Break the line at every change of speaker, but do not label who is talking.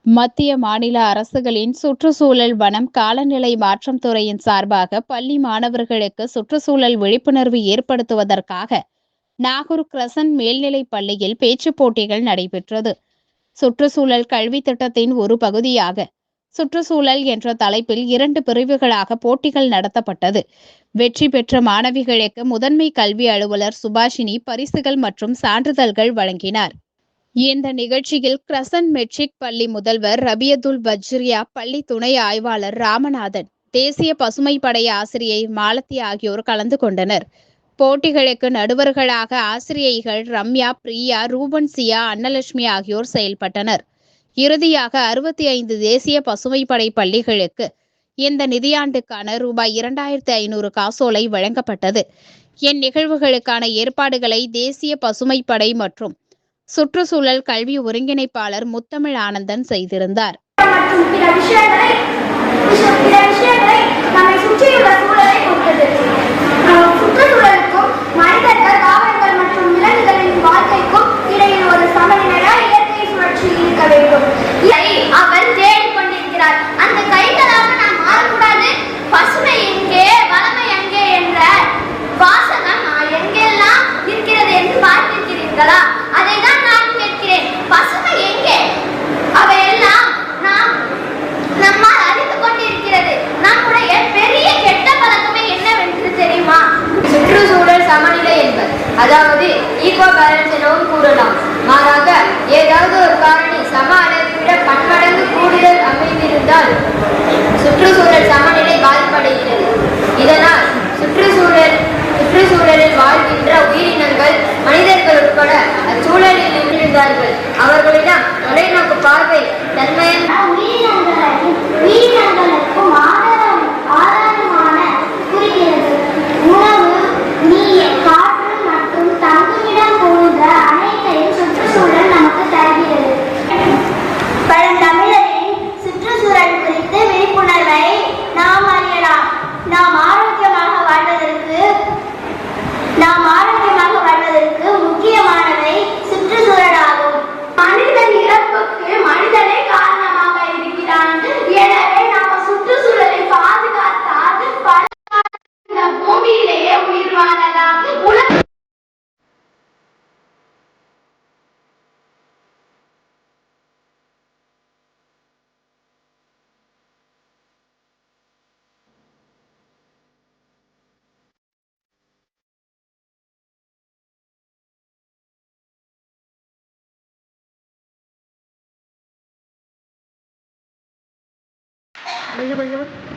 மத்திய, மாநில அரசுகளின் சுற்றுச்சூழல், வனம், காலநிலை மாற்றம் துறையின் சார்பாக பள்ளி மாணவர்களுக்கு சுற்றுச்சூழல் விழிப்புணர்வு ஏற்படுத்துவதற்காக நாகூர் கிரசன்ட் மேல்நிலைப் பள்ளியில் பேச்சுப் போட்டிகள் நடைபெற்றது. சுற்றுச்சூழல் கல்வி திட்டத்தின் ஒரு பகுதியாக சுற்றுச்சூழல் என்ற தலைப்பில் 2 பிரிவுகளாக போட்டிகள் நடத்தப்பட்டது. வெற்றி பெற்ற மாணவிகளுக்கு முதன்மை கல்வி அலுவலர் சுபாஷினி பரிசுகள் மற்றும் சான்றிதழ்கள் வழங்கினார். இந்த நிகழ்ச்சியில் கிரசன்ட் மெட்ரிக் பள்ளி முதல்வர் ரபியத்துல் பஜ்ரியா, பள்ளி துணை ஆய்வாளர் ராமநாதன், தேசிய பசுமை படை ஆசிரியை மாலத்தி ஆகியோர் கலந்து கொண்டனர். போட்டிகளுக்கு நடுவர்களாக ஆசிரியைகள் ரம்யா, பிரியா, ரூபன், சியா, அன்னலட்சுமி ஆகியோர் செயல்பட்டனர். இறுதியாக 65 தேசிய பசுமை படை பள்ளிகளுக்கு இந்த நிதியாண்டுக்கான ரூபாய் 2500 காசோலை வழங்கப்பட்டது. இந்நிகழ்வுகளுக்கான ஏற்பாடுகளை தேசிய பசுமை படை மற்றும் சுற்றுச்சூழல் கல்வி ஒருங்கிணைப்பாளர் முத்தமிழ் ஆனந்தன் செய்திருந்தார்.
சுற்றுச்சூழலுக்கும் மனிதர்கள், தாவரங்கள் மற்றும் விலங்குகளின் வாழ்க்கைக்கும் இடையில் ஒரு சமநிலையான இயற்கை சுழற்சி இருக்க வேண்டும். அவன் தேடிக் கொண்டிருக்கிறார். அந்த கைகளாக நாம் மாறக்கூடாது. பசுமை எங்கே, வளமை எங்கே என்ற வாசகம் எங்கெல்லாம் இருக்கிறது என்று பார்த்திருக்கிறீர்களா? அதை தான் நான் கேட்கிறேன். பசுமை எங்கே? அவையெல்லாம் நாம் நம்மால் அறிந்து கொண்டிருக்கிறது. நம்முடைய பெரிய கெட்ட பழக்கமே என்னவென்று தெரியுமா? சுற்றுச்சூழல் சமநிலை என்பது, அதாவது ஈகோ பேலன்ஸ் எனவும் கூறலாம். மாறாக ஏதாவது ஒரு காரணி சம அளவை விட பன்மடங்கு கூடுதல் அமைந்திருந்தால் சுற்றுச்சூழல் சமநிலை பாதிப்படைகிறது. இதனால் சுற்றுச்சூழலில் வாழ்கின்ற உயிரினங்கள், மனிதர்கள் உட்பட அச்சூழலில் இருந்தார்கள். அவர்களிடம் தொலைநோக்கு பார்வை, தன்மையான உயிரினங்களுக்கும் ஆதாரமான குறிக்கிறது. உணவு, நீர், காற்று மற்றும் தங்குமிடம் போன்ற அனைத்தையும் சுற்றுச்சூழல் நமக்கு தருகிறது. பழந்தமிழரின் சுற்றுச்சூழல் குறித்து விழிப்புணர்வை நாம் அறியலாம். நாம் ஆரோக்கியமாக வாழ்வதற்கு முக்கியமானவை சுற்றுச்சூழலாகும். மனிதன் இறப்புக்கு மனிதனே காரணமாக இருக்கிறான். எனவே நாம் சுற்றுச்சூழலை பாதுகாத்தால் பூமியிலேயே உயிர் வாழலாம்.
Bagaimana?